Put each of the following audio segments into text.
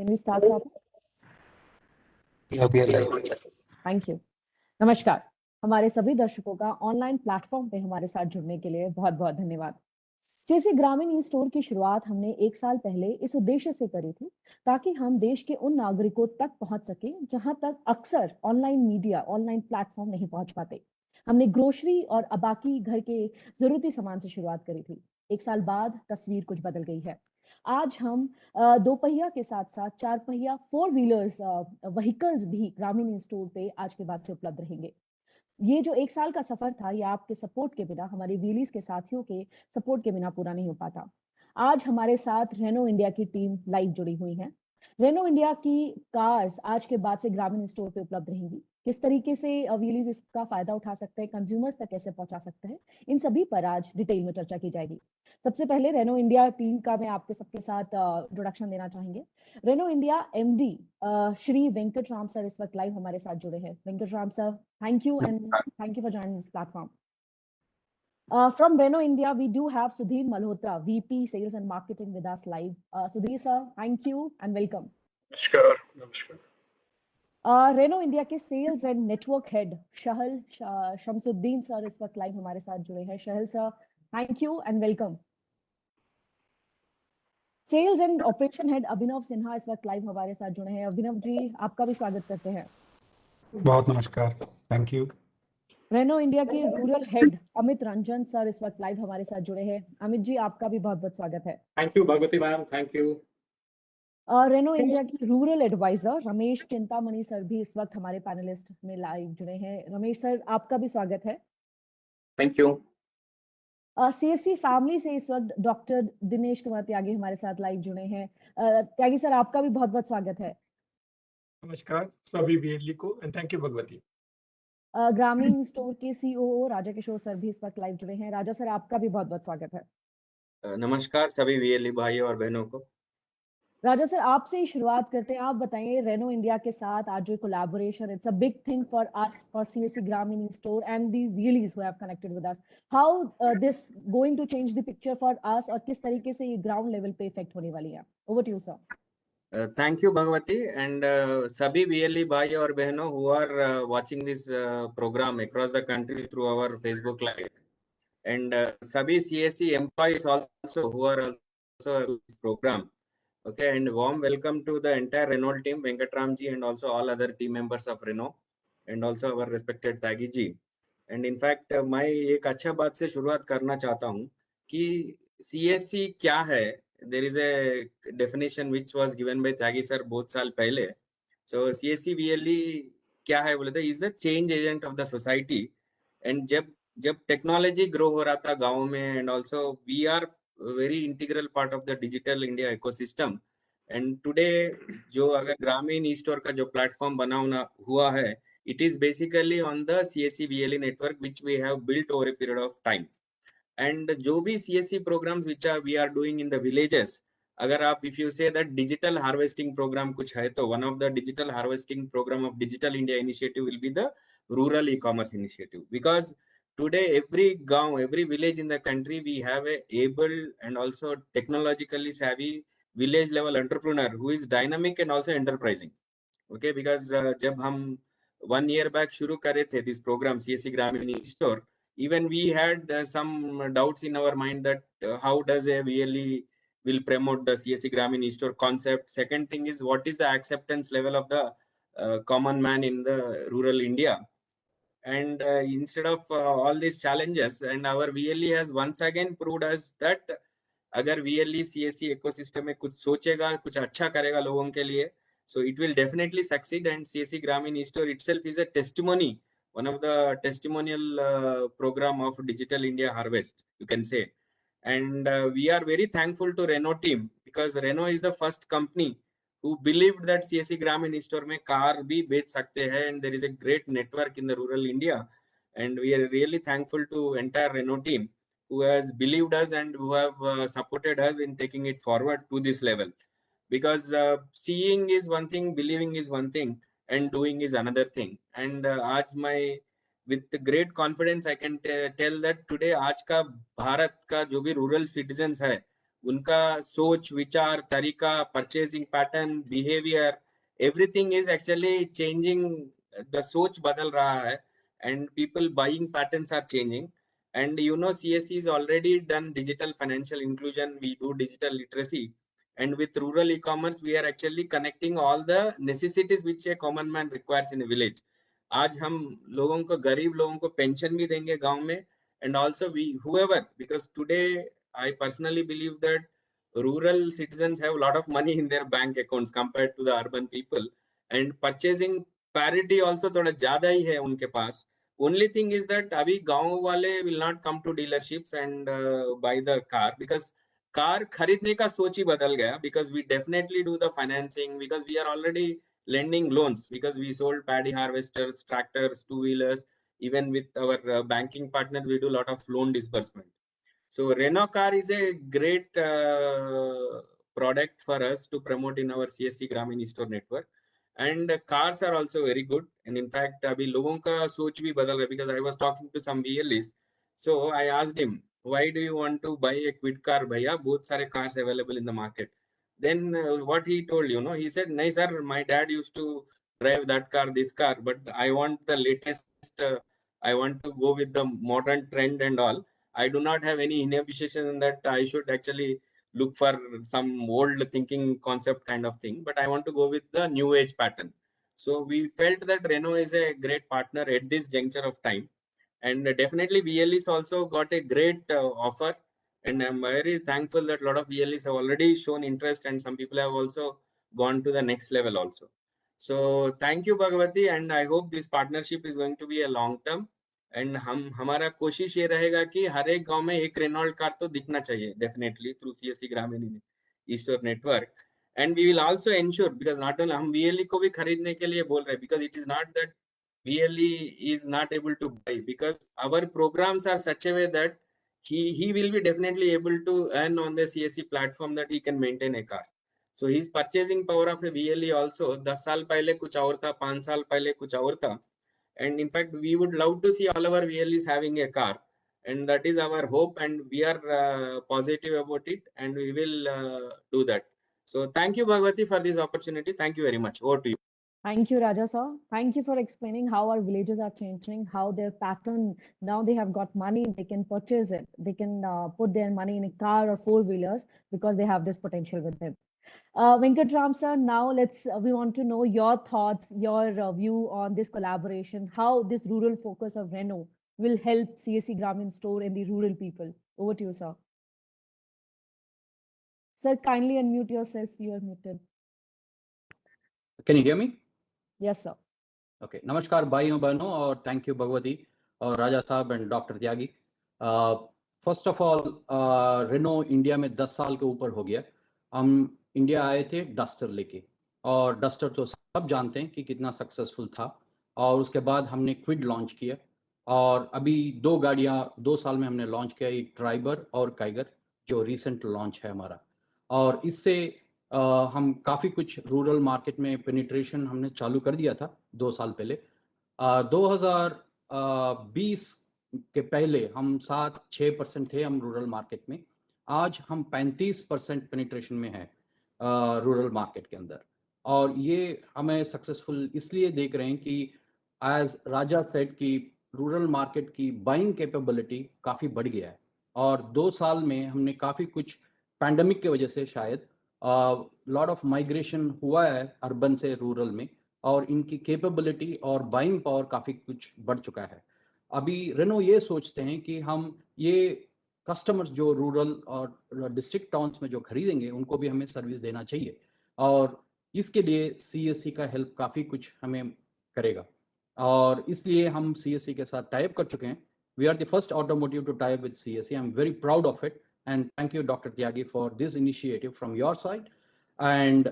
Can we start, Saurabh? Yeah, we are live. Thank you. नमस्कार, हमारे सभी दर्शकों का ऑनलाइन प्लेटफॉर्म पे हमारे साथ जुड़ने के लिए बहुत बहुत धन्यवाद। सीएससी ग्रामीण ई स्टोर की शुरुआत हमने 1 साल पहले इस उद्देश्य से करी थी ताकि हम देश के उन नागरिकों तक पहुंच सके जहां तक अक्सर ऑनलाइन मीडिया, ऑनलाइन प्लेटफॉर्म नहीं पहुंच पाते। हमने ग्रोसरी और बाकी घर के जरूरती सामान से शुरुआत करी थी। 1 साल बाद तस्वीर कुछ बदल गई है। आज हम दो पहिया के साथ साथ 4 पहिया 4 व्हीलर्स व्हीकल्स भी ग्रामीण ई स्टोर पे आज के बाद से उपलब्ध रहेंगे। ये जो 1 साल का सफर था, ये आपके सपोर्ट के बिना, हमारे व्हीलीज के साथियों के सपोर्ट के बिना पूरा नहीं हो पाता। आज हमारे साथ रेनो इंडिया की टीम लाइव जुड़ी हुई है। रेनो इंडिया की कार्स आज के बाद से ग्रामीण स्टोर पे उपलब्ध रहेंगी। किस तरीके से व्हीलीज इसका फायदा उठा सकते हैं, कंज्यूमर्स तक कैसे पहुंचा सकते हैं, इन सभी पर आज डिटेल में चर्चा की जाएगी। सबसे पहले रेनो इंडिया टीम का मैं आपके सबके साथ इंट्रोडक्शन देना चाहेंगे। Renault India MD Shri Venkat Ram sir इस वक्त लाइव हमारे साथ जुड़े हैं। Venkat Ram sir, thank you and thank you for joining this platform. From Renault India, we do have Sudhir Malhotra, VP Sales and Marketing with us live. Sudhir sir, thank you and welcome. नमस्कार नमस्कार। Renault India के sales and network head Shahal Shamsuddin sir इस वक्त live हमारे साथ जुड़े हैं। Shahal sir, thank you and welcome. Sales and operation head Abhinav Sinha इस वक्त लाइव हमारे साथ जुड़े हैं। अभिनव जी, आपका भी स्वागत करते हैं। बहुत नमस्कार, थैंक यू। रेनो इंडिया के rural head Amit Ranjan sir इस वक्त लाइव हमारे साथ जुड़े हैं। अमित जी, आपका भी बहुत बहुत स्वागत है। Thank you Bhagwati ma'am, thank you. Renault India की rural adviser Ramesh Chintamani sir भी इस वक्त हमारे पैनलिस्ट में लाइव जुड़े हैं। रमेश सर, आपका भी स्वागत है। Thank you. सीएससी फैमिली से इस वक्त डॉक्टर दिनेश कुमार त्यागी हमारे साथ लाइव जुड़े हैं। त्यागी सर, आपका भी बहुत बहुत स्वागत है। नमस्कार सभी वीएलई को एंड थैंक यू भगवती। ग्रामीण स्टोर के सीओओ राजा किशोर सर भी इस वक्त लाइव जुड़े हैं। राजा सर, आपका भी बहुत बहुत स्वागत है। नमस्कार सभी वीएलई भाइयों और बहनों को। राजा सर, आपसे ही शुरुआत करते हैं। आप बताइए, रेनो इंडिया के साथ आज जो collaboration, it's a big thing for us, for CSC Grameen store and the VLEs who have connected with us. How this going to change the picture for us और किस तरीके से ये ग्राउंड लेवल पे इफेक्ट होने वाली है? Over to you sir. Thank you Bhagwati and सभी वीएलई भाइयों और बहनों who are watching this program across the country through our Facebook live and सभी CSC employees also who are also in this program. Okay, and warm welcome to the entire Renault team, Venkatram ji, and also all other team members of Renault, and also our respected Tyagi ji. And in fact, मैं एक अच्छा बात से शुरुआत करना चाहता हूँ कि CSC क्या है. There is a definition which was given by Tyagi sir बहुत साल पहले. So CSC VLE क्या है बोले तो is the change agent of the society. And जब टेक्नोलॉजी ग्रो हो रहा था गाँव में, and also we are very integral part of the digital India ecosystem. And today जो अगर ग्रामीण ई स्टोर का जो प्लेटफॉर्म बना हुआ है, it is basically on the CSC VLE network which we have built over a period of time. And जो भी CSC programs which we are doing in the villages, अगर आप if you say that digital harvesting program कुछ है तो one of the digital harvesting program of Digital India initiative will be the rural e-commerce initiative. Because today every gaon, every village in the country we have a able and also technologically savvy village level entrepreneur who is dynamic and also enterprising. Okay, because जब हम 1 year back शुरू करे थे this program CSC Gramin e-store, even we had some doubts in our mind that how does a VLE will promote the CSC Gramin e-store concept. Second thing is, what is the acceptance level of the common man in the rural India. And instead of all these challenges, and our VLE has once again proved us that अगर VLE CSC ecosystem में कुछ सोचेगा, कुछ अच्छा करेगा लोगों के लिए, so it will definitely succeed. And CSC Gramin e-store itself is a testimony, one of the testimonial program of Digital India Harvest, you can say. And we are very thankful to Renault team, because Renault is the first company who believed that CSC Gramin e-store में car भी बेच सकते हैं, and there is a great network in the rural India. And we are really thankful to entire Renault team who has believed us and who have supported us in taking it forward to this level. Because seeing is one thing, believing is one thing, and doing is another thing. And आज मैं with great confidence I can tell that today आज का भारत का जो भी rural citizens है, उनका सोच विचार तरीका purchasing pattern behaviour everything is actually changing. The सोच बदल रहा है and people buying patterns are changing. And you know, CSE is already done digital financial inclusion. We do digital literacy, and with rural e-commerce we are actually connecting all the necessities which a common man requires in a village. आज हम लोगों को गरीब लोगों को pension भी देंगे गांव में, and also we whoever, because today I personally believe that rural citizens have a lot of money in their bank accounts compared to the urban people, and purchasing parity also थोड़ा ज्यादा ही है उनके पास. Only thing is that अभी गांव वाले will not come to dealerships and buy the car, because car खरीदने का सोच ही बदल गया, because we definitely do the financing, because we are already lending loans, because we sold paddy harvesters, tractors, two-wheelers. Even with our banking partners we do a lot of loan disbursement. So Renault car is a great product for us to promote in our CSC Gramin e-store network. And cars are also very good. And in fact, अभी लोगों का सोच भी बदल रहा है, because I was talking to some VLEs. So I asked him, why do you want to buy a Quid car, भैया? बहुत सारे cars available in the market. Then what he told, you know, he said, "No, sir, my dad used to drive that car, this car, but I want the latest. I want to go with the modern trend and all. I do not have any inhibition that I should actually look for some old thinking concept kind of thing, but I want to go with the new age pattern." So we felt that Renault is a great partner at this juncture of time, and definitely VLEs also got a great offer, and I'm very thankful that a lot of VLEs have already shown interest, and some people have also gone to the next level also. So thank you Bhagwati, and I hope this partnership is going to be a long term. And हमारा कोशिश ये रहेगा कि हर एक गांव में एक Renault car तो दिखना चाहिए definitely through CSC Grameen e store network. And we will also ensure, because not only हम वीएलई को भी खरीदने के लिए बोल रहे हैं, because it is not that VLE is not able to buy, because our programs are such a way that he will be definitely able to earn on the CSE platform that he can maintain a car. So his purchasing power of a VLE also 10 साल पहले कुछ और था, 5 साल पहले कुछ और था. And in fact, we would love to see all our VLEs having a car, and that is our hope, and we are positive about it, and we will do that. So thank you Bhagwati for this opportunity. Thank you very much. Over to you. Thank you, Raja sir. Thank you for explaining how our villages are changing, how their pattern, now they have got money, they can purchase it. They can put their money in a car or four-wheelers because they have this potential with them. Venkatram sir, now we want to know your thoughts, your view on this collaboration, how this rural focus of Renault will help CSC Gramin store and the rural people. Over to you, sir. Sir, kindly unmute yourself. You are muted. Can you hear me? Yes, sir. Okay. नमस्कार भाइयों बहनों, और thank you Bhagwati और राजा साहब and doctor Tyagi. First of all, Renault India में 10 साल के ऊपर हो गया. हम इंडिया आए थे डस्टर लेके, और डस्टर तो सब जानते हैं कि कितना सक्सेसफुल था. और उसके बाद हमने क्विड लॉन्च किया, और अभी 2 गाड़ियां 2 साल में हमने लॉन्च किया, एक ट्राइबर और काइगर, जो रिसेंट लॉन्च है हमारा. और इससे हम काफ़ी कुछ रूरल मार्केट में पेनिट्रेशन हमने चालू कर दिया था 2 साल पहले. 2020 के पहले हम 7-6% थे हम रूरल मार्केट में. आज हम 35% पेनिट्रेशन में है रूरल मार्केट के अंदर. और ये हमें सक्सेसफुल इसलिए देख रहे हैं कि एज राजा सेड कि रूरल मार्केट की बाइंग कैपेबिलिटी काफ़ी बढ़ गया है. और 2 साल में हमने काफ़ी कुछ पैंडमिक की वजह से शायद लॉट ऑफ माइग्रेशन हुआ है अर्बन से रूरल में, और इनकी कैपेबिलिटी और बाइंग पावर काफ़ी कुछ बढ़ चुका है. अभी रेनो ये सोचते हैं कि हम ये कस्टमर्स जो रूरल और डिस्ट्रिक्ट टाउन्स में जो खरीदेंगे उनको भी हमें सर्विस देना चाहिए, और इसके लिए CSC का हेल्प काफ़ी कुछ हमें करेगा. और इसलिए हम CSC के साथ टाइप कर चुके हैं. We are the first automotive to type with CSC. I am very proud of it. And thank you, Dr. Tyagi, for this initiative from your side. And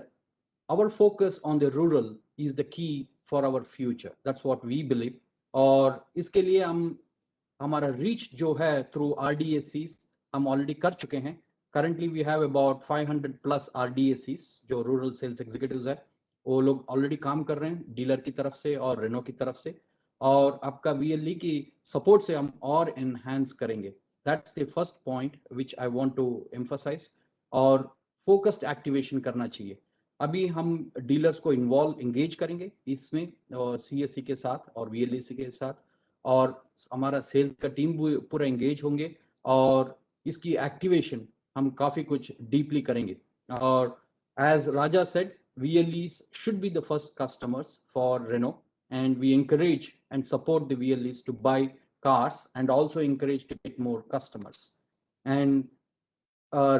our focus on the rural is the key for our future. That's what we believe. और इसके लिए हमारा reach जो है through RDACs हम already कर चुके हैं. Currently we have about 500 plus RDACs जो rural sales executives है. वो लोग already काम कर रहे हैं डीलर की तरफ से और रेनो की तरफ से, और आपका VLE की सपोर्ट से हम और enhance करेंगे. That's the first point which I want to emphasize. और फोकस्ड एक्टिवेशन करना चाहिए। अभी हम डीलर्स को एंगेज करेंगे इसमें CSC के साथ और VLEC के साथ, और हमारा सेल्स का टीम पूरा एंगेज होंगे और इसकी एक्टिवेशन हम काफ़ी कुछ डीपली करेंगे। और as Raja said, VLEs should be the first customers for Renault, and we encourage and support the VLEs to buy cars and also encourage to get more customers. And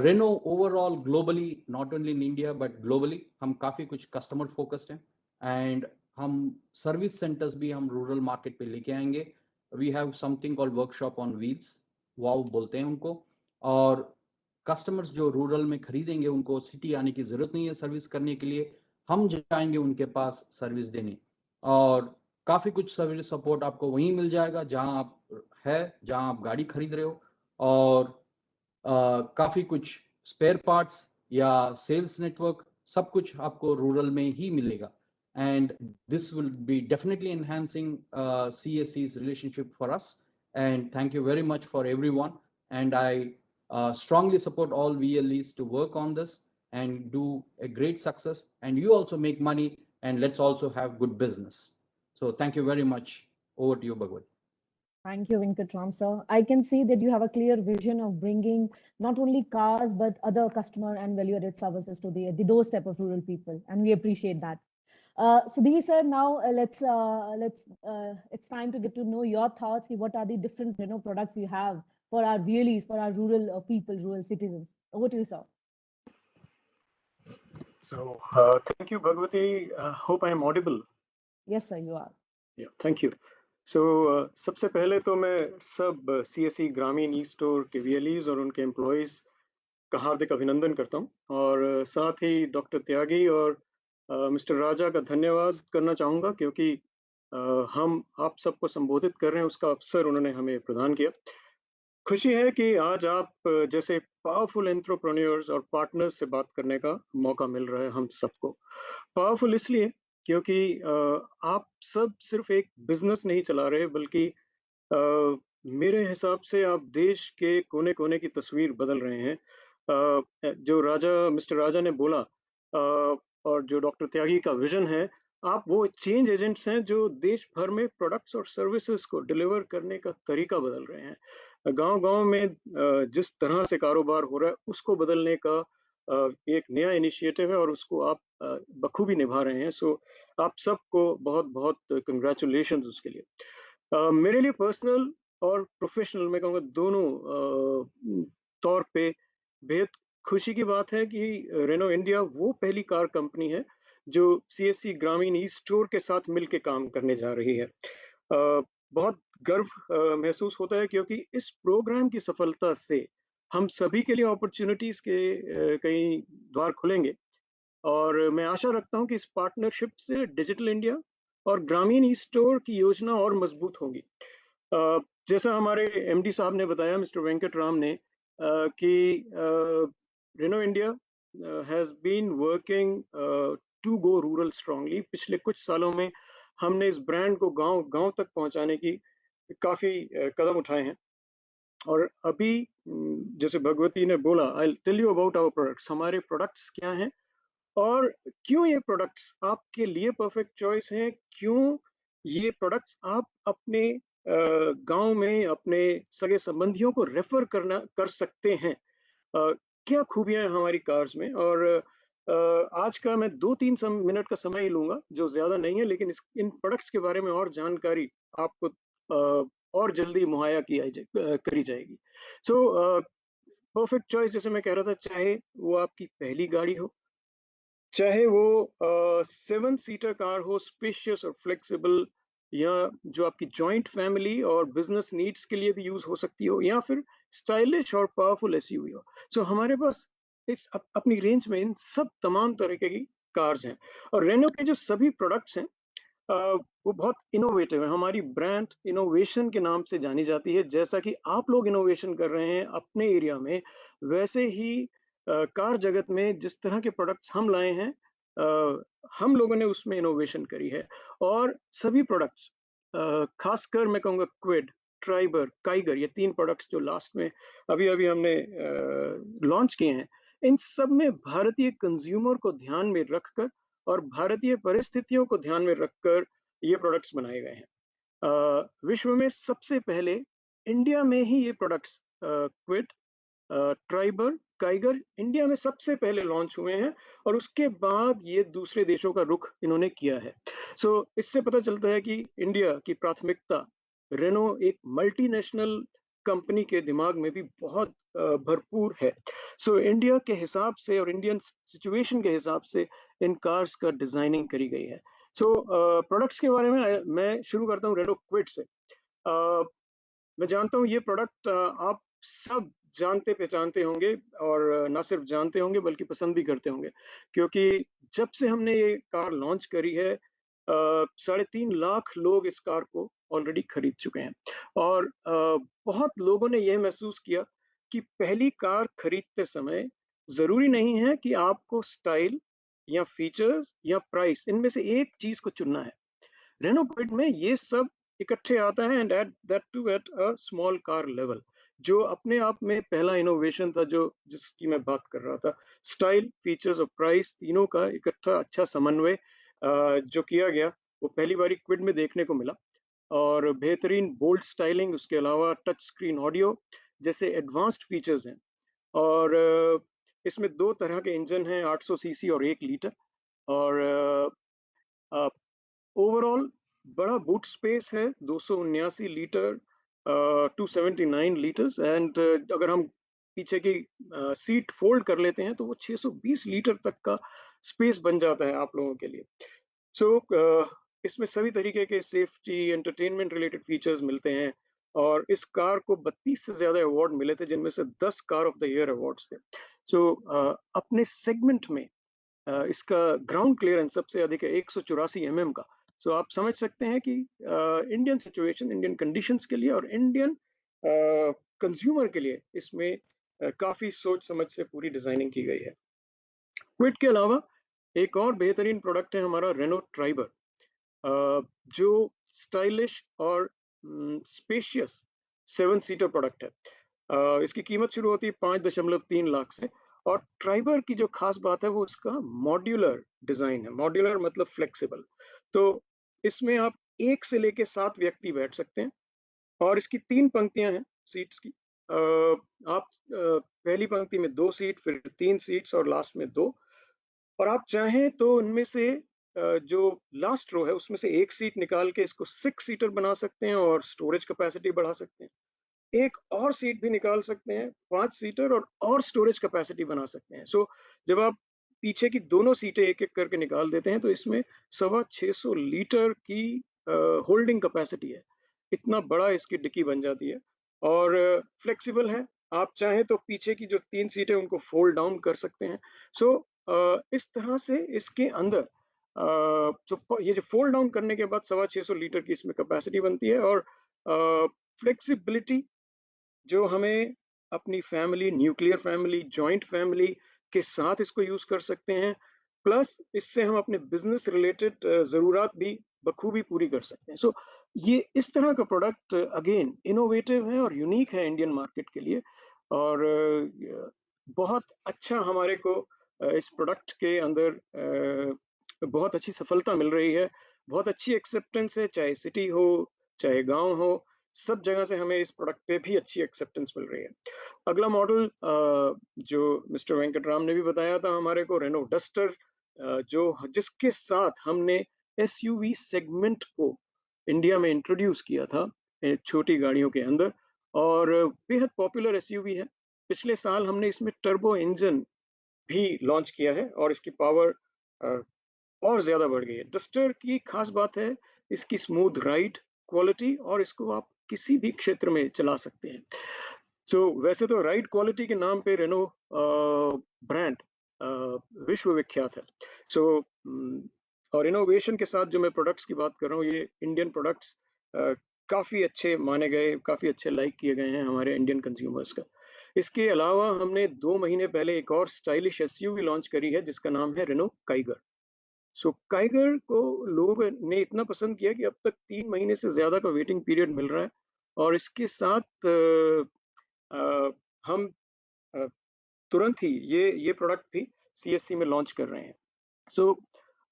Renault overall globally, not only in India but globally, हम काफ़ी कुछ customer focused हैं, and हम service centres भी हम rural market पे लेके आएंगे। We have something called workshop on wheels, वाव बोलते हैं उनको, और कस्टमर्स जो रूरल में खरीदेंगे उनको सिटी आने की जरूरत नहीं है सर्विस करने के लिए, हम जाएंगे उनके पास सर्विस देने, और काफ़ी कुछ सर्विस सपोर्ट आपको वहीं मिल जाएगा जहां आप जहां आप गाड़ी खरीद रहे हो, और काफ़ी कुछ स्पेयर पार्ट्स या सेल्स नेटवर्क सब कुछ आपको रूरल में ही मिलेगा। And this will be definitely enhancing CSC's relationship for us, and thank you very much for everyone, and I strongly support all VLEs to work on this and do a great success, and you also make money, and let's also have good business. So thank you very much. Over to you, Bhagwat. Thank you, Venkatram sir. I can see that you have a clear vision of bringing not only cars but other customer and value-added services to the doorstep of rural people, and we appreciate that. Sudhir sir, now it's time to get to know your thoughts. What are the different products you have for our VLEs, for our rural people, rural citizens? Over to you, sir. So thank you, Bhagwati. Hope I am audible. Yes, sir, you are. Yeah, thank you. So सबसे पहले तो मैं सब CSC ग्रामीण e store के VLEs और उनके employees का हार्दिक अभिनंदन करता हूं, और साथ ही डॉक्टर त्यागी और मिस्टर राजा का धन्यवाद करना चाहूँगा, क्योंकि हम आप सबको संबोधित कर रहे हैं उसका अवसर उन्होंने हमें प्रदान किया। खुशी है कि आज आप जैसे पावरफुल एंटरप्रेन्योर्स और पार्टनर्स से बात करने का मौका मिल रहा है हम सबको। पावरफुल इसलिए क्योंकि आप सब सिर्फ एक बिजनेस नहीं चला रहे, बल्कि मेरे हिसाब से आप देश के कोने कोने की तस्वीर बदल रहे हैं। जो मिस्टर राजा ने बोला और जो डॉक्टर त्यागी का विजन है, आप वो चेंज एजेंट्स हैं जो देश भर में प्रोडक्ट्स और सर्विसेज को डिलीवर करने का तरीका बदल रहे हैं। गांव-गांव में जिस तरह से कारोबार हो रहा है उसको बदलने का एक नया इनिशिएटिव है, और उसको आप बखूबी निभा रहे हैं। सो आप सबको बहुत-बहुत कांग्रेचुलेशंस उसके लिए। मेरे लिए पर्सनल और प्रोफेशनल मैं कहूँगा दोनों तौर पे बेहद खुशी की बात है कि रेनो इंडिया वो पहली कार कंपनी है जो CSC ग्रामीण ई स्टोर के साथ मिलकर काम करने जा रही है। बहुत गर्व महसूस होता है, क्योंकि इस प्रोग्राम की सफलता से हम सभी के लिए अपॉर्चुनिटीज के कई द्वार खुलेंगे, और मैं आशा रखता हूं कि इस पार्टनरशिप से डिजिटल इंडिया और ग्रामीण ई स्टोर की योजना और मजबूत होगी। जैसा हमारे MD साहब ने बताया, मिस्टर वेंकटराम ने, कि Renault India has been working to go rural strongly. पिछले कुछ सालों में हमने इस ब्रांड को गांव गांव तक पहुंचाने की काफी कदम उठाए हैं, और अभी जैसे भगवती ने बोला, I tell you about our products. हमारे प्रोडक्ट्स क्या हैं और क्यों ये प्रोडक्ट्स आपके लिए परफेक्ट चॉइस हैं, क्यों ये प्रोडक्ट्स आप अपने गांव में अपने सगे संबंधियों को रेफर कर सकते हैं। क्या खूबियां हैं हमारी कार्स में, और आज का मैं 2-3 मिनट का समय ही लूंगा, जो ज्यादा नहीं है, लेकिन इन प्रोडक्ट्स के बारे में और जानकारी आपको और जल्दी मुहैया करी जाएगी। सो परफेक्ट चॉइस, जैसे मैं कह रहा था, चाहे वो आपकी पहली गाड़ी हो, चाहे वो 7 सीटर कार हो, स्पेशियस और फ्लेक्सिबल, या जो आपकी जॉइंट फैमिली और बिजनेस नीड्स के लिए भी यूज हो सकती हो, या फिर स्टाइलिश और पावरफुल SUV हो। सो हमारे पास इस अपनी रेंज में इन सब तमाम तरीके की कार्स हैं, और रेनो के जो सभी प्रोडक्ट्स हैं वो बहुत इनोवेटिव है। हमारी ब्रांड इनोवेशन के नाम से जानी जाती है। जैसा कि आप लोग इनोवेशन कर रहे हैं अपने एरिया में, वैसे ही कार जगत में जिस तरह के प्रोडक्ट्स हम लाए हैं, हम लोगों ने उसमें इनोवेशन करी है। और सभी प्रोडक्ट्स, खासकर मैं कहूँगा क्विड, ट्राइबर, काइगर, ये 3 प्रोडक्ट्स जो लास्ट में अभी हमने लॉन्च किए हैं, इन सब में भारतीय कंज्यूमर को ध्यान में रखकर और भारतीय परिस्थितियों को ध्यान में रखकर ये प्रोडक्ट्स बनाए गए हैं। विश्व में सबसे पहले इंडिया में ही ये products Kwid, Triber, Kiger India में सबसे पहले लॉन्च हुए हैं और उसके बाद ये दूसरे देशों का रुख इन्होंने किया है। सो इससे पता चलता है कि इंडिया की प्राथमिकता रेनो एक मल्टीनेशनल कंपनी के दिमाग में भी बहुत भरपूर है। सो इंडिया के हिसाब से और इंडियन सिचुएशन के हिसाब से इन कार्स का डिजाइनिंग करी गई है। सो प्रोडक्ट्स के बारे में मैं शुरू करता हूँ रेनो क्विड से। मैं जानता हूँ ये प्रोडक्ट आप सब जानते पहचानते होंगे और ना सिर्फ जानते होंगे बल्कि पसंद भी करते होंगे, क्योंकि जब से हमने ये कार लॉन्च करी है 3.5 लाख लोग इस कार को ऑलरेडी खरीद चुके हैं और बहुत लोगों ने यह महसूस किया कि पहली कार खरीदते समय जरूरी नहीं है कि आपको स्टाइल या फीचर्स या प्राइस इनमें से एक चीज को चुनना है। रेनो क्विड में ये सब इकट्ठे आता है and that too at a small car level, जो अपने आप में पहला इनोवेशन था जो जिसकी मैं बात कर रहा था। स्टाइल, फीचर्स और प्राइस तीनों का इकट्ठा अच्छा समन्वय जो किया गया वो पहली बारी क्विड में देखने को मिला और बेहतरीन बोल्ड स्टाइलिंग, उसके अलावा टच स्क्रीन ऑडियो जैसे एडवांस्ड फीचर्स हैं और इसमें दो तरह के इंजन हैं, 800 सीसी और 1 लीटर और ओवरऑल बड़ा बूट स्पेस है, 279 लीटर, 279 लीटर्स एंड अगर हम पीछे की सीट फोल्ड कर लेते हैं तो वो 620 लीटर तक का स्पेस बन जाता है आप लोगों के लिए। सो इसमें सभी तरीके के सेफ्टी, एंटरटेनमेंट रिलेटेड फीचर्स मिलते हैं और इस कार को 32 से ज्यादा अवार्ड मिले थे जिनमें से 10 car of the year awards थे। सो अपने सेगमेंट में इसका ग्राउंड क्लियरेंस सबसे अधिक है, 184 mm का। सो आप समझ सकते हैं कि इंडियन सिचुएशन, इंडियन कंडीशंस के लिए और इंडियन कंज्यूमर के लिए इसमें काफी सोच समझ से पूरी डिजाइनिंग की गई है। क्विड के अलावा एक और बेहतरीन प्रोडक्ट है हमारा रेनो ट्राइबर, जो स्टाइलिश और स्पेशियस 7 सीटर प्रोडक्ट है। इसकी कीमत शुरू होती है 5.3 लाख से और ट्राइबर की जो खास बात है वो इसका मॉड्यूलर डिजाइन है। मॉड्यूलर मतलब फ्लेक्सिबल, तो इसमें आप 1 से लेके 7 व्यक्ति बैठ सकते हैं और इसकी 3 पंक्तियां हैं सीट्स की। आप पहली पंक्ति में 2 सीट, फिर 3 सीट्स और लास्ट में 2, और आप चाहें तो उनमें से जो लास्ट रो है उसमें से 1 सीट निकाल के इसको 6 सीटर बना सकते हैं और स्टोरेज कैपेसिटी बढ़ा सकते हैं। एक और सीट भी निकाल सकते हैं 5 सीटर और स्टोरेज कैपेसिटी बना सकते हैं। सो जब आप पीछे की दोनों सीटें एक एक करके निकाल देते हैं तो इसमें 650 लीटर की होल्डिंग कैपेसिटी है। इतना बड़ा इसकी डिक्की बन जाती है और फ्लेक्सिबल है। आप चाहें तो पीछे की जो 3 सीटें उनको फोल्ड डाउन कर सकते हैं। सो इस तरह से इसके अंदर ये जो फोल्ड डाउन करने के बाद 650 लीटर की इसमें कैपेसिटी बनती है और फ्लेक्सिबिलिटी जो हमें अपनी family, nuclear family, joint family के साथ इसको यूज कर सकते हैं, प्लस इससे हम अपने बिजनेस रिलेटेड जरूरत भी बखूबी पूरी कर सकते हैं। सो ये इस तरह का प्रोडक्ट अगेन इनोवेटिव है और यूनिक है इंडियन मार्केट के लिए और बहुत अच्छा हमारे को इस प्रोडक्ट के अंदर बहुत अच्छी सफलता मिल रही है, बहुत अच्छी एक्सेप्टेंस है, चाहे सिटी हो चाहे गांव हो, सब जगह से हमें इस प्रोडक्ट पे भी अच्छी एक्सेप्टेंस मिल रही है। अगला मॉडल जो मिस्टर वेंकटराम ने भी बताया था हमारे को, रेनो डस्टर, जो जिसके साथ हमने एसयूवी सेगमेंट को इंडिया में इंट्रोड्यूस किया था छोटी गाड़ियों के अंदर और बेहद पॉपुलर एसयूवी है। पिछले साल हमने इसमें टर्बो इंजन भी लॉन्च किया है और इसकी पावर और ज्यादा बढ़ गई है। डस्टर की खास बात है इसकी स्मूथ राइड क्वालिटी और इसको आप किसी भी क्षेत्र में चला सकते हैं। सो वैसे तो राइड क्वालिटी के नाम पे रेनो ब्रांड विश्व विख्यात है। सो और इनोवेशन के साथ जो मैं प्रोडक्ट्स की बात कर रहा हूँ, ये इंडियन प्रोडक्ट्स काफी अच्छे माने गए, काफी अच्छे लाइक किए गए हैं हमारे इंडियन कंज्यूमर्स का। इसके अलावा हमने 2 महीने पहले एक और स्टाइलिश एसयूवी लॉन्च करी है जिसका नाम है रेनो काइगर। सो काइगर को लोगों ने इतना पसंद किया कि अब तक 3 महीने से ज्यादा का वेटिंग पीरियड मिल रहा है और इसके साथ हम तुरंत ही ये प्रोडक्ट भी सीएससी में लॉन्च कर रहे हैं। सो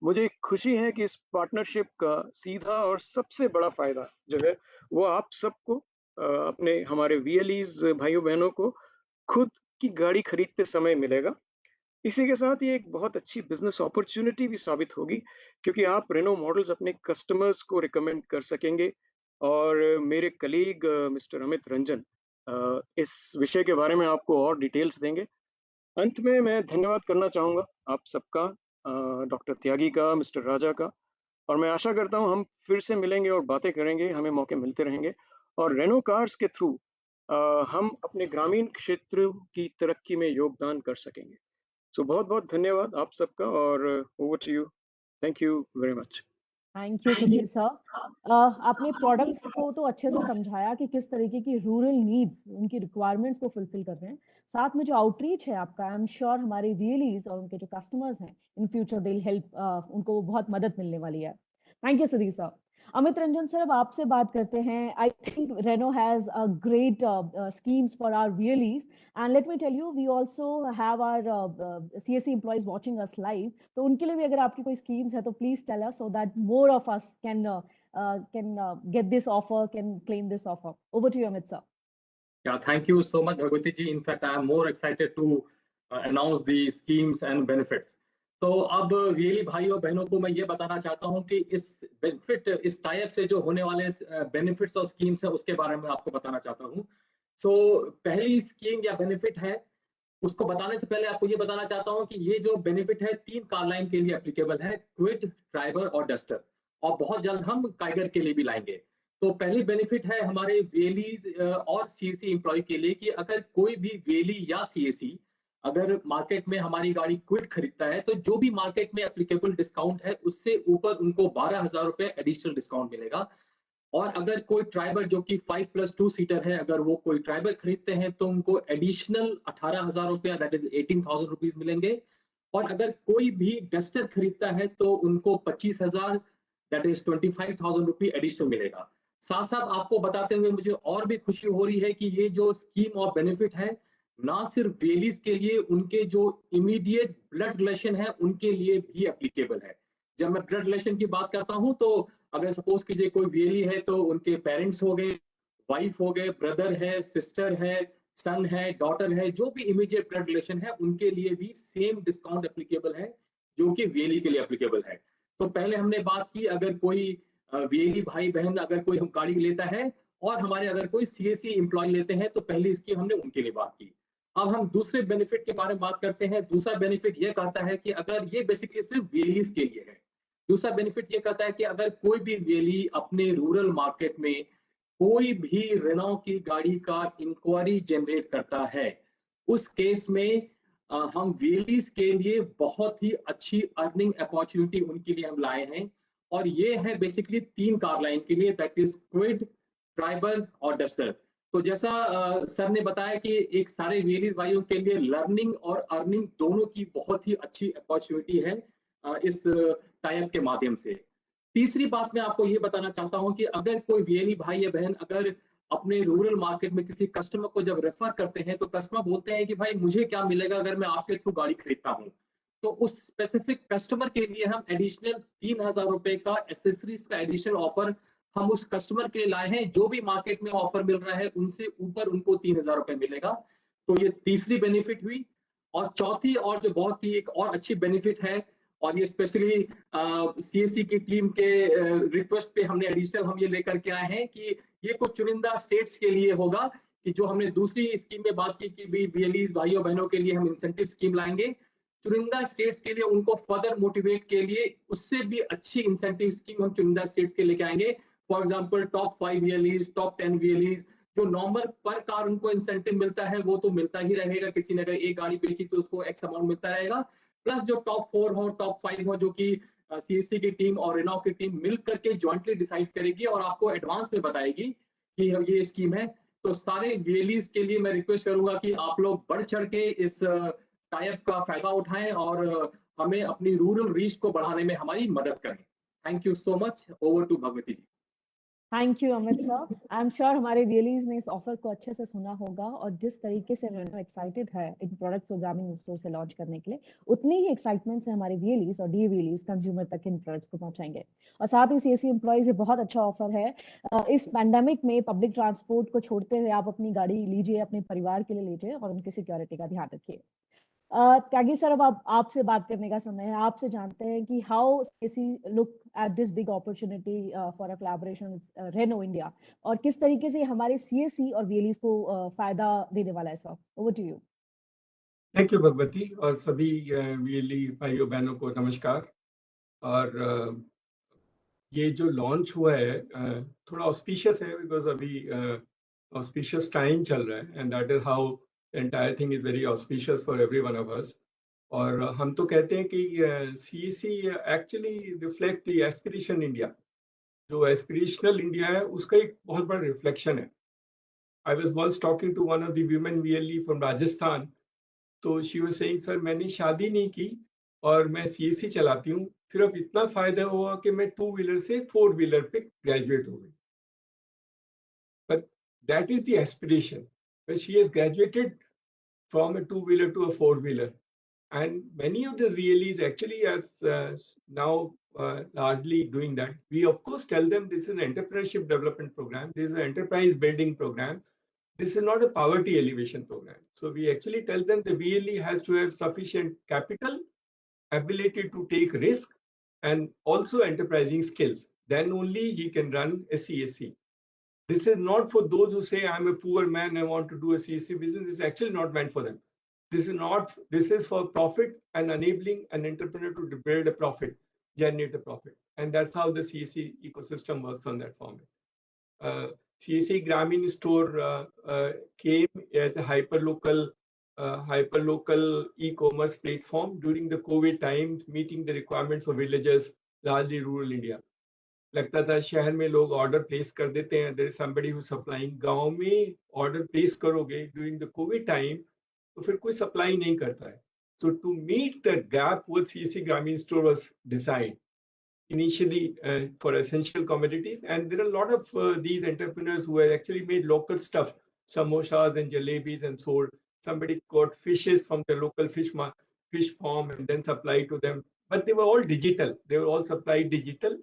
मुझे खुशी है कि इस पार्टनरशिप का सीधा और सबसे बड़ा फायदा जो है वो आप सबको अपने हमारे वीएलईज भाइयों बहनों को खुद की गाड़ी खरीदते समय मिलेगा। इसी के साथ ये एक बहुत अच्छी बिजनेस अपॉर्चुनिटी भी साबित होगी क्योंकि आप रेनो मॉडल्स अपने कस्टमर्स को रिकमेंड कर सकेंगे और मेरे कलीग मिस्टर अमित रंजन इस विषय के बारे में आपको और डिटेल्स देंगे। अंत में मैं धन्यवाद करना चाहूँगा आप सबका, डॉक्टर त्यागी का, मिस्टर राजा का, और मैं आशा करता हूँ हम फिर से मिलेंगे और बातें करेंगे, हमें मौके मिलते रहेंगे और रेनो कार्स के थ्रू हम अपने ग्रामीण क्षेत्र की तरक्की में योगदान कर सकेंगे। सो बहुत-बहुत धन्यवाद आप सबका और over to you. Thank you very much. Thank you Sudhir sir. आपने प्रोडक्ट्स को तो अच्छे से समझाया कि किस तरीके की रूरल नीड्स, उनकी रिक्वायरमेंट्स को फुलफिल कर रहे हैं। साथ में जो आउटरीच है आपका, आई एम श्योर हमारे रियलीज और उनके जो कस्टमर्स हैं, in future they will help, उनको बहुत मदद मिलने वाली है। Thank you Sudhir sir. Amit Ranjan sir, अब आपसे बात करते हैं। I think Renault has a great schemes for our wheelies, and let me tell you, we also have our CSE employees watching us live. तो उनके लिए भी अगर आपकी कोई schemes है तो please tell us so that more of us can get this offer, can claim this offer. Over to you, Amit sir. Yeah, thank you so much, Bhagwati ji. In fact, I am more excited to announce the schemes and benefits. तो अब really भाइयों बहनों को मैं ये बताना चाहता हूँ कि इस बेनिफिट, इस टाइप से जो होने वाले बेनिफिट्स और स्कीम्स है उसके बारे में आपको बताना चाहता हूँ। सो पहली स्कीम या बेनिफिट है, उसको बताने से पहले आपको ये बताना चाहता हूँ कि ये जो बेनिफिट है 3 कार लाइन के लिए एप्लीकेबल है, क्विड, ट्राइबर और डस्टर, और बहुत जल्द हम काइगर के लिए भी लाएंगे। तो पहली बेनिफिट है हमारे वेलीज और सीएससी एम्प्लॉय के लिए कि अगर कोई भी वेली या सीएससी अगर मार्केट में हमारी गाड़ी क्विड खरीदता है तो जो भी मार्केट में एप्लीकेबल डिस्काउंट है उससे ऊपर उनको 12,000 रुपए एडिशनल डिस्काउंट मिलेगा। और अगर कोई ट्राइबर जो कि 5+2 सीटर है, अगर वो कोई ट्राइबर खरीदते हैं तो उनको एडिशनल 18,000 रुपया, दैट इज 18,000 रुपीज मिलेंगे। और अगर कोई भी डस्टर खरीदता है तो उनको 25,000, दैट इज 25,000 रुपये एडिशनल मिलेगा। साथ साथ आपको बताते हुए मुझे और भी खुशी हो रही है कि ये जो स्कीम और बेनिफिट है ना सिर्फ वेलीज के लिए, उनके जो इमीडिएट ब्लड रिलेशन है उनके लिए भी एप्लीकेबल है। जब मैं ब्लड रिलेशन की बात करता हूं तो अगर सपोज कीजिए कोई वेली है तो उनके पेरेंट्स हो गए, वाइफ हो गए, ब्रदर है, सिस्टर है, सन है, डॉटर है, जो भी इमीडिएट ब्लड रिलेशन है उनके लिए भी सेम डिस्काउंट एप्लीकेबल है जो कि वेली के लिए एप्लीकेबल है। तो पहले हमने बात की अगर कोई वेली भाई बहन अगर कोई हम गाड़ी लेता है और हमारे अगर कोई सीएससी एम्प्लॉय लेते हैं तो पहली स्कीम हमने उनके लिए बात की। अब हम दूसरे बेनिफिट के बारे में बात करते हैं। दूसरा बेनिफिट ये कहता है कि अगर ये बेसिकली सिर्फ वेलीज के लिए है, दूसरा बेनिफिट ये कहता है कि अगर कोई भी वेली अपने रूरल मार्केट में कोई भी रेनॉ की गाड़ी का इंक्वायरी जनरेट करता है, उस केस में हम वेलीज के लिए बहुत ही अच्छी अर्निंग अपॉर्चुनिटी उनके लिए हम लाए हैं। और ये है बेसिकली 3 कार लाइन के लिए, दैट इज क्विड, ट्राइबर और डस्टर। तो जैसा सर ने बताया कि एक सारे वेलीज भाइयों के लिए लर्निंग और अर्निंग दोनों की बहुत ही अच्छी अपॉर्चुनिटी है इस टाइप के माध्यम से। तीसरी बात मैं आपको ये बताना चाहता हूं कि अगर कोई वेली भाई या बहन अगर अपने रूरल मार्केट में किसी कस्टमर को जब रेफर करते हैं तो कस्टमर बोलते हैं कि भाई मुझे क्या मिलेगा अगर मैं आपके थ्रू गाड़ी खरीदता हूं, तो उस स्पेसिफिक कस्टमर के लिए हम एडिशनल 3,000 रुपए का एसेसरीज का एडिशनल ऑफर हम उस कस्टमर के लिए लाए हैं। जो भी मार्केट में ऑफर मिल रहा है उनसे ऊपर उनको 3,000 रुपए मिलेगा। तो ये तीसरी बेनिफिट हुई। और चौथी और जो बहुत ही एक और अच्छी बेनिफिट है, और ये स्पेशली सीएससी की टीम के रिक्वेस्ट पे हमने एडिशनल हम ये लेकर के आए हैं कि ये कुछ चुनिंदा स्टेट्स के लिए होगा कि जो हमने दूसरी स्कीम में बात की कि बीएलईज भाइयों बहनों के लिए हम इंसेंटिव स्कीम लाएंगे, चुनिंदा स्टेट्स के लिए उनको फर्दर मोटिवेट के लिए उससे भी अच्छी इंसेंटिव स्कीम हम चुनिंदा स्टेट्स के लेके आएंगे। फॉर एग्जांपल टॉप 5 वीएलईज, टॉप 10 वीएलईज, जो नॉर्मल पर कार उनको इंसेंटिव मिलता है वो तो मिलता ही रहेगा। किसी ने अगर एक गाड़ी बेची तो उसको एक्स अमाउंट मिलता रहेगा, प्लस जो टॉप 4 हो, टॉप 5 हो, जो कि सीएससी की टीम और रेनॉ की टीम मिल करके ज्वाइंटली डिसाइड करेगी और आपको एडवांस में बताएगी कि ये स्कीम है। तो सारे वीएलईज के लिए मैं रिक्वेस्ट करूंगा कि आप लोग बढ़ चढ़ के इस टाइप का फायदा उठाएं और हमें अपनी रूरल रीच को बढ़ाने में हमारी मदद करें। Thank you so much. Over to Bhagwati ji. Thank you Amit sir. I am sure हमारे रियलीज ने इस ऑफर को अच्छे से सुना होगा और जिस तरीके से एक्साइटेड है इन प्रोडक्ट्स को ग्रामीण स्टोर से लॉन्च करने के लिए, उतनी ही एक्साइटमेंट से हमारे रियलीज और डी रियलीज कंज्यूमर तक इन प्रोडक्ट्स को पहुंचाएंगे। और साथ ही सीएससी एम्प्लॉइज ये बहुत अच्छा ऑफर है। इस पैंडेमिक में पब्लिक ट्रांसपोर्ट को छोड़ते हुए आप अपनी गाड़ी लीजिए, अपने परिवार के लिए लीजिए और उनकी सिक्योरिटी का ध्यान रखिए। त्यागी सर, अब आपसे बात करने का समय है। आपसे जानते हैं कि how CSC look at this big opportunity for a collaboration with Renault India, और किस तरीके से हमारे सीएससी और वीएलईज को फायदा देने वाला है sir. Over to you. Thank you Bhagwati और सभी वीएलई भाइयों बहनों को नमस्कार। और ये जो लॉन्च हुआ है थोड़ा ऑस्पिशियस है बिकॉज अभी ऑस्पिशियस टाइम चल रहा है and that is how entire thing is very auspicious for every one of us. और हम तो कहते हैं कि CSC actually reflect the aspiration India. जो एस्पिरेशनल इंडिया है उसका एक बहुत बड़ा रिफ्लेक्शन है। I was once talking to one of the women VLE from Rajasthan, तो शी वाज सेइंग सर मैंने शादी नहीं की और मैं सीएससी चलाती हूँ, सिर्फ इतना फायदा हुआ कि मैं 2 व्हीलर से 4 व्हीलर पे ग्रेजुएट हो गई। But that is the aspiration, but she has graduated from a 2 wheeler to a 4 wheeler, and many of the realities actually are now largely doing that. We of course tell them this is an entrepreneurship development program, this is an enterprise building program, this is not a poverty elevation program. So we actually tell them the VLE has to have sufficient capital, ability to take risk, and also enterprising skills. Then only he can run a CSC. This is not for those who say I'm a poor man, I want to do a CSC business. This is actually not meant for them. This is not. This is for profit and enabling an entrepreneur to build a profit, generate a profit, and that's how the CSC ecosystem works on that format. CSC Grameen Store came as a hyperlocal e-commerce platform during the COVID times, meeting the requirements of villagers, largely rural India. लगता था शहर में लोग order place कर देते हैं, there is somebody who supplying. गांव में ऑर्डर प्लेस करोगे ड्यूरिंग द कोविड टाइम तो फिर कोई सप्लाई नहीं करता है। So to meet the gap, what CSC Grameen Store was designed initially for essential commodities, and there are a lot of these entrepreneurs who have actually made local stuff, samosas and jalebis and sold. Somebody caught fishes from the local fish farm and then supplied to them. But they were all digital. They were all supplied digital.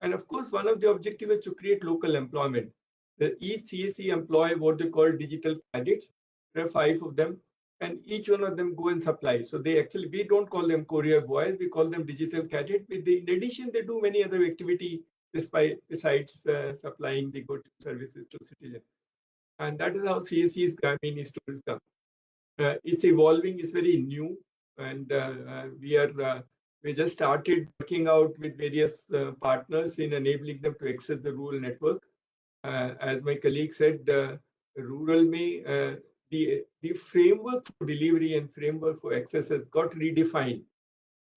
And of course, one of the objectives is to create local employment. Each CSC employ what they call digital cadets. There are 5 of them, and each one of them go and supply. So they actually, we don't call them courier boys, we call them digital cadet. In addition, they do many other activity besides supplying the goods and services to citizens. And that is how CSC's Grameen stores come. It's evolving, it's very new, and we just started working out with various partners in enabling them to access the rural network. As my colleague said, rural may the framework for delivery and framework for access has got redefined,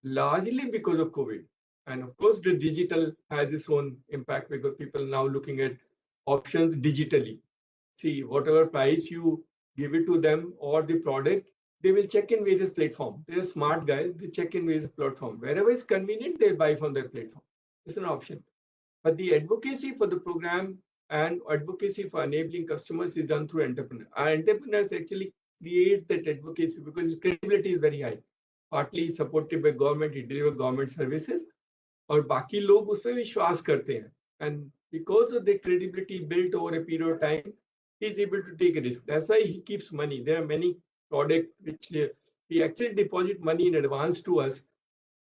largely because of COVID. And of course, the digital has its own impact because people are now looking at options digitally. See, whatever price you give it to them or the product, they will check in various platforms. They're smart guys, they check in various platforms. Wherever it's convenient, they'll buy from their platform. It's an option. But the advocacy for the program and advocacy for enabling customers is done through entrepreneurs. Our entrepreneurs actually create that advocacy because its credibility is very high. Partly supported by government, it delivers government services, और बाकी लोग उस पर विश्वास करते हैं. And because of the credibility built over a period of time, he is able to take a risk. That's why he keeps money. There are many products which he actually deposit money in advance to us,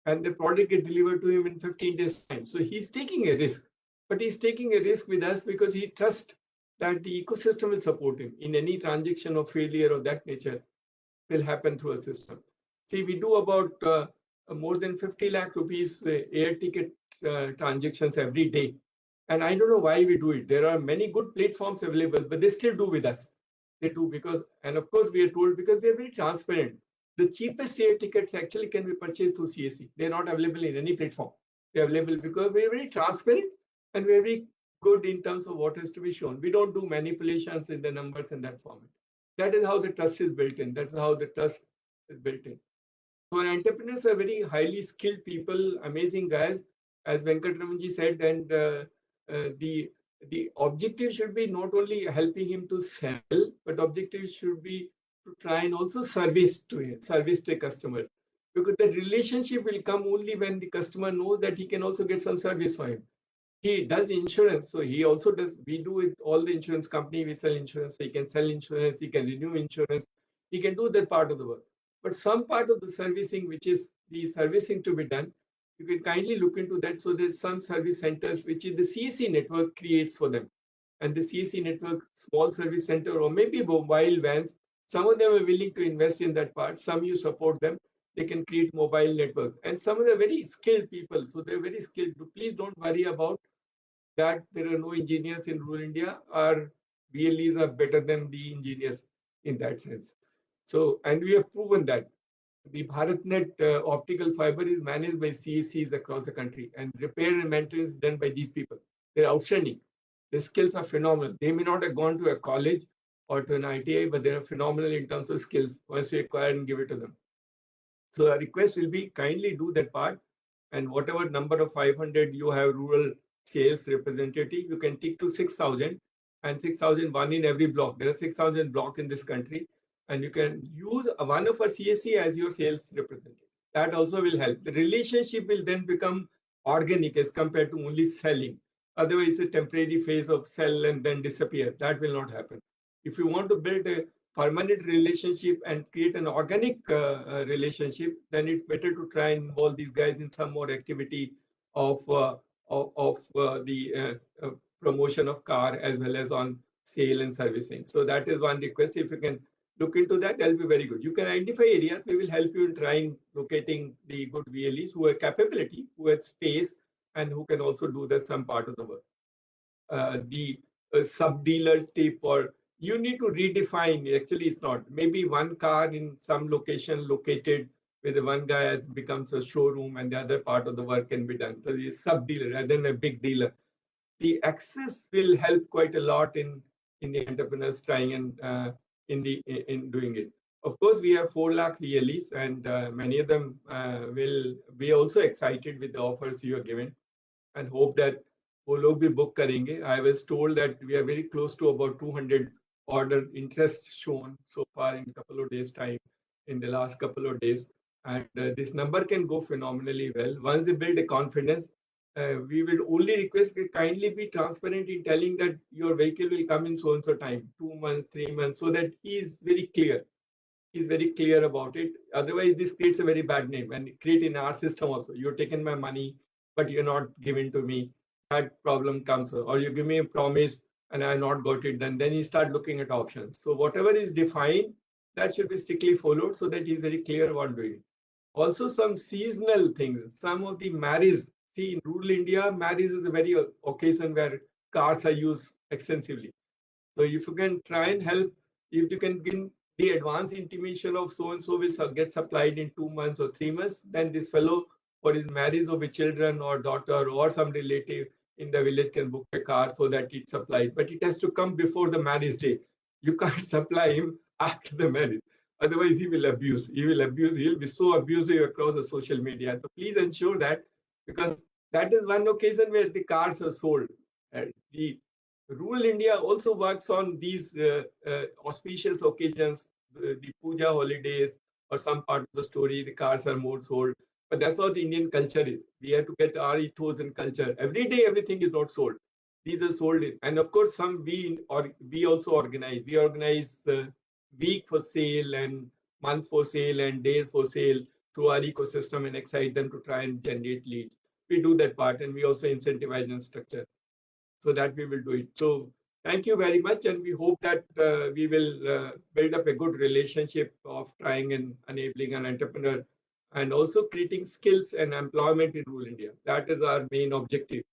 and the product gets delivered to him in 15 days time. So he's taking a risk, but he's taking a risk with us because he trusts that the ecosystem will support him in any transaction of failure of that nature will happen through a system. See, we do about more than 50 lakh rupees air ticket transactions every day. And I don't know why we do it. There are many good platforms available, but they still do with us. They do because, and of course we are told because we are very transparent. The cheapest air tickets actually can be purchased through CSC. They're not available in any platform. They're available because we're very transparent and we're very good in terms of what is to be shown. We don't do manipulations in the numbers in that format. That is how the trust is built in. That's how the trust is built in. So entrepreneurs are very highly skilled people, amazing guys, as Venkatramanji said, and the the objective should be not only helping him to sell, but objective should be to try and also service the customers. Because the relationship will come only when the customer knows that he can also get some service for him. He does insurance, so he also does. We do with all the insurance company. We sell insurance. So he can sell insurance. He can renew insurance. He can do that part of the work. But some part of the servicing, which is the servicing to be done, you can kindly look into that. So there's some service centers which is the CSC network creates for them, and the CSC network, small service center, or maybe mobile vans. Some of them are willing to invest in that part. Some you support them. They can create mobile networks, and some of the very skilled people. So they're very skilled. Please don't worry about that there are no engineers in rural India. Our BLEs are better than the engineers in that sense. So, and we have proven that the BharatNet optical fiber is managed by CSCs across the country, and repair and maintenance done by these people. They're outstanding. Their skills are phenomenal. They may not have gone to a college or to an ITI, but they are phenomenal in terms of skills once you acquire and give it to them. So a request will be kindly do that part, and whatever number of 500 you have rural sales representative, you can take to 6,000, and 6,000 one in every block. There are 6,000 blocks in this country, and you can use one of our CSC as your sales representative. That also will help. The relationship will then become organic as compared to only selling. Otherwise, it's a temporary phase of sell and then disappear. That will not happen. If you want to build a permanent relationship and create an organic relationship, then it's better to try and involve these guys in some more activity of the promotion of car as well as on sale and servicing. So that is one request. If you can look into that, that'll be very good. You can identify areas. We will help you in trying locating the good VLEs who have capability, who have space, and who can also do some part of the work. The sub dealers tip, or you need to redefine. Actually, it's not. Maybe one car in some location located where the one guy becomes a showroom and the other part of the work can be done. So the sub dealer rather than a big dealer. The access will help quite a lot in the entrepreneurs trying and in doing it. Of course, we have 4 lakh VLEs, and many of them will be also excited with the offers you are given, and hope that वो लोग भी book करेंगे. I was told that we are very close to about 200 order interest shown so far in a couple of days time, in the last couple of days, and this number can go phenomenally well. Once they build a confidence, we will only request that kindly be transparent in telling that your vehicle will come in so and so time, 2 months, 3 months, so that he is very clear. He's very clear about it. Otherwise, this creates a very bad name, and create in our system also. You're taken my money, but you're not giving to me. That problem comes. Or you give me a promise and I not got it, then you start looking at options. So whatever is defined, that should be strictly followed so that he's very clear about doing it. Also, some seasonal things. Some of the marriage. See, in rural India, marriage is a very occasion where cars are used extensively. So if you can try and help, if you can give the advance intimation of so and so will get supplied in 2 months or 3 months, then this fellow for his marriage of a children or daughter or some relative in the village can book a car so that it's supplied. But it has to come before the marriage day. You can't supply him after the marriage. Otherwise, he will abuse. He will abuse. He'll be so abusive across the social media. So please ensure that, because that is one occasion where the cars are sold. The rural India also works on these auspicious occasions, the puja holidays, or some part of the story, the cars are more sold. But that's what Indian culture is. We have to get our ethos and culture. Every day, everything is not sold. These are sold in. And of course, some we also organize. We organize week for sale and month for sale and days for sale through our ecosystem and excite them to try and generate leads. We do that part, and we also incentivize and structure so that we will do it. So thank you very much, and we hope that we will build up a good relationship of trying and enabling an entrepreneur, and also creating skills and employment in rural India. That is our main objective.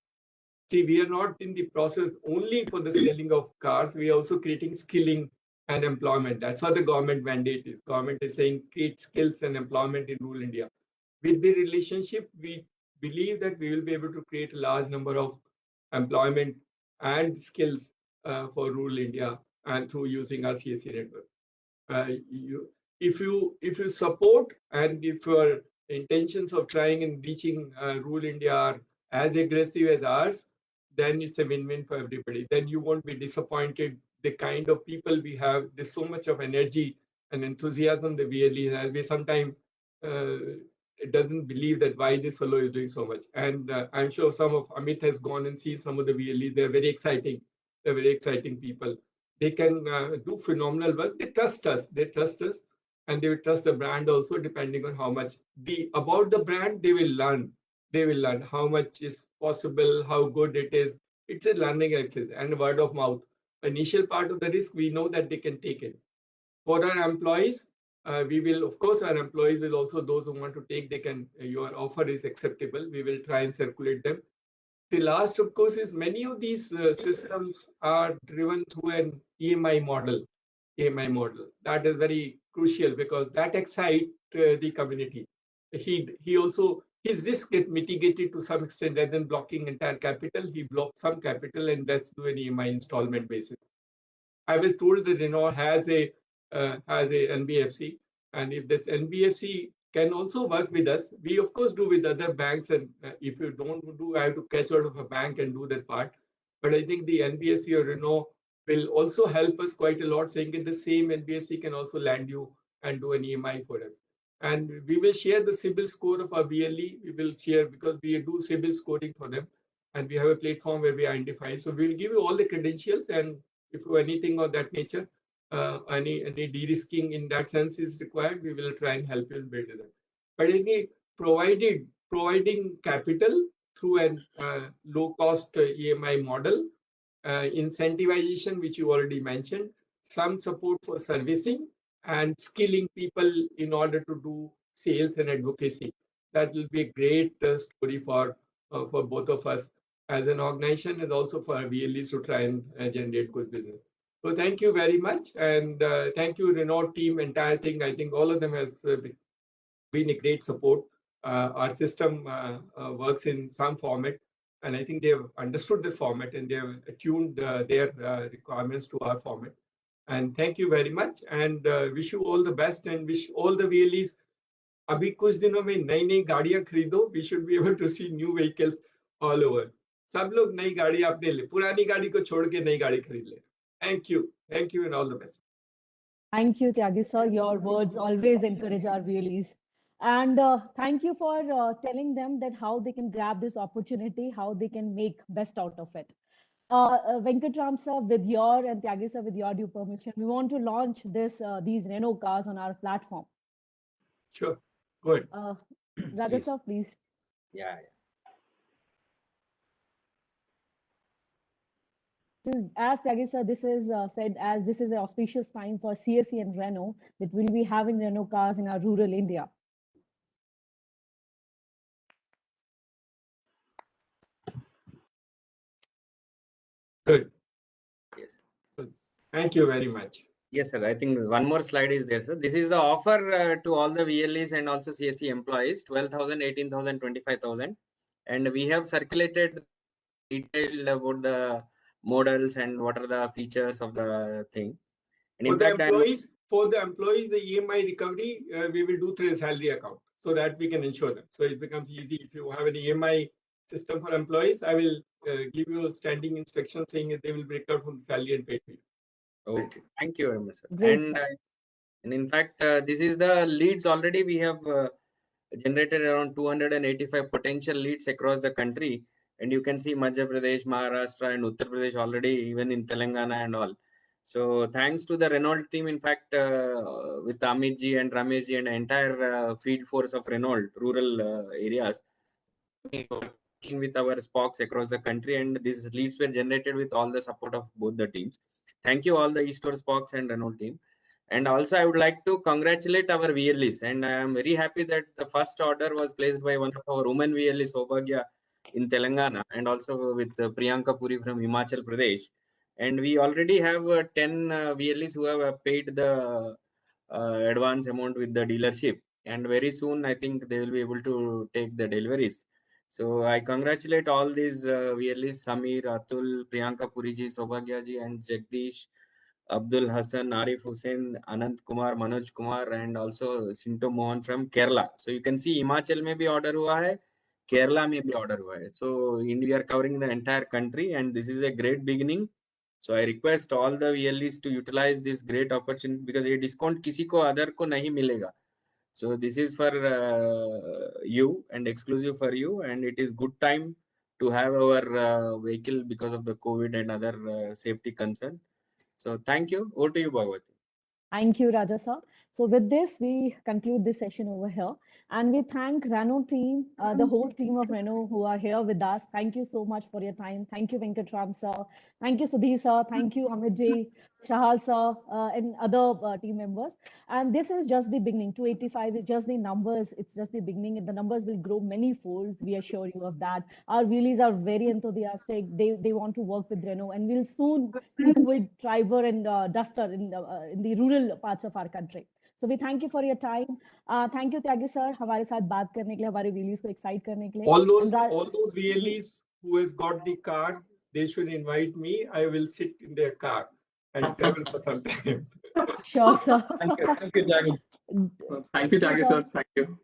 See, we are not in the process only for the selling of cars. We are also creating skilling and employment. That's what the government mandate is. Government is saying create skills and employment in rural India. With the relationship, we believe that we will be able to create a large number of employment and skills for rural India, and through using our CSC network. If you support, and if your intentions of trying and reaching rural India are as aggressive as ours, then it's a win-win for everybody. Then you won't be disappointed. The kind of people we have, there's so much of energy and enthusiasm that we really have. We sometimes it doesn't believe that why this fellow is doing so much. And I'm sure some of Amit has gone and seen some of the VLE. They're very exciting. They're very exciting people. They can do phenomenal work. They trust us. They trust us, and they will trust the brand also, depending on how much about the brand they will learn. They will learn how much is possible, how good it is. It's a learning exercise and word of mouth. Initial part of the risk, we know that they can take it. For our employees, we will, of course, our employees will also, those who want to take, they can, your offer is acceptable. We will try and circulate them. The last, of course, is many of these systems are driven through an EMI model. EMI model. That is very crucial because that excites the community. He also, his risk get mitigated to some extent. Rather than blocking entire capital, he blocks some capital and let's do an EMI installment basis. I was told that Renault has a NBFC, and if this NBFC can also work with us, we of course do with other banks. And if you don't do, I have to catch out of a bank and do that part. But I think the NBFC or Renault will also help us quite a lot, saying that the same NBFC can also lend you and do an EMI for us. And we will share the CIBIL score of our BLE. We will share because we do CIBIL scoring for them, and we have a platform where we identify. So we'll give you all the credentials, and if anything of that nature, any de-risking in that sense is required, we will try and help you build it. But any providing capital through an low-cost EMI model, incentivization, which you already mentioned, some support for servicing, and skilling people in order to do sales and advocacy. That will be a great story for both of us as an organization and also for our VLEs to try and generate good business. So thank you very much. And thank you, Renault team, entire thing. I think all of them has been a great support. Our system works in some format, and I think they have understood the format and they have attuned their requirements to our format. And thank you very much, and wish you all the best and wish all the VLEs. अभी कुछ दिनों में नई नई गाड़ियां खरीदो. We should be able to see new vehicles all over. सब लोग नई गाड़ी अपने ले, पुरानी गाड़ी को छोड़ के नई गाड़ी खरीद ले. Thank you and all the best. Thank you, Tyagi sir. Your words always encourage our VLEs. And thank you for telling them that how they can grab this opportunity, how they can make best out of it. Venkatram sir, with your and Tyagi sir, with your due permission, we want to launch these Renault cars on our platform. Sure, good. Radha sir, please. Yeah. As Tyagi sir, this is said as this is an auspicious time for CSE and Renault, that we'll be having Renault cars in our rural India. Good. Yes. Good. Thank you very much. Yes, sir. I think one more slide is there, sir. This is the offer to all the VLEs and also CSE employees, 12,000, 18,000, 25,000. And we have circulated detailed about the models and what are the features of the thing. And in fact, for the employees, the EMI recovery, we will do through a salary account so that we can ensure them. So it becomes easy. If you have an EMI system for employees, I will give you a standing instruction saying that they will be recovered from the salary and paid for you. Okay, thank you very much, sir. Great, And in fact, this is the leads already. We have generated around 285 potential leads across the country. And you can see Madhya Pradesh, Maharashtra, and Uttar Pradesh already, even in Telangana and all. So thanks to the Renault team, in fact, with Amit ji and Ramesh ji and the entire field force of Renault rural areas, working with our Spoks across the country, and these leads were generated with all the support of both the teams. Thank you all the eStore Spoks and Renault team. And also I would like to congratulate our VLEs, and I am very happy that the first order was placed by one of our women VLEs, Saubhagya, in Telangana, and also with Priyanka Puri from Himachal Pradesh. And we already have 10 VLEs who have paid the advance amount with the dealership, and very soon I think they will be able to take the deliveries. So I congratulate all these VLEs, Samir, Atul, Priyanka Puriji, Saubhagya ji, and Jagdish, Abdul Hassan, Arif Hussain, Anand Kumar, Manoj Kumar, and also Sinto Mohan from Kerala. So you can see Himachal में भी order हुआ है, केरला में भी order हुआ है. So we are covering the entire country and this is a great beginning. So I request all the VLEs to utilize this great opportunity because ये discount किसी को other को नहीं मिलेगा. So this is for you and exclusive for you, and it is good time to have our vehicle because of the COVID and other safety concern. So thank you. Over to you, Bhagwati. Thank you, Raja sir. So with this, we conclude this session over here. And we thank Renault team, the whole team of Renault who are here with us. Thank you so much for your time. Thank you, Venkatram sir. Thank you, Sudhi sir. Thank you, Amit ji, Shahal sir, and other team members. And this is just the beginning. 285 is just the numbers. It's just the beginning. And the numbers will grow many folds. We assure you of that. Our wheelies are very enthusiastic. They want to work with Renault. And we'll soon see Kwid, Triber, and Duster in the rural parts of our country. So we thank you for your time. Thank you, Tyagi sir, हमारे साथ बात करने के लिए, हमारे wheelies को excite करने के लिए. All those VLEs who has got the car, they should invite me. I will sit in their car and travel for some time. Sure, sir. Thank you, Tyagi. Thank you, Tyagi sir. Thank you.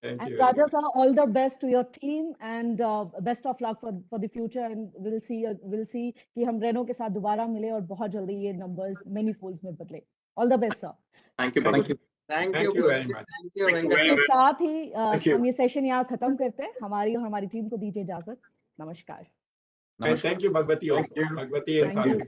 Thank And you. Raja sir, all the best to your team and best of luck for the future. And we'll see कि हम Renault के साथ दोबारा मिले और बहुत जल्दी ये numbers many folds में बदले. All the best, sir. Thank you. Thank you. Thank Thank you you very much. Thank you, Thank you Venkat. very के much. साथ ही Thank you. हम ये सेशन यहाँ खत्म करते हैं. हमारी और हमारी टीम को दीजिए इजाजत. नमस्कार. And thank you, Bhagwati also. Thank you. Bhagwati and Thank you. Farhan.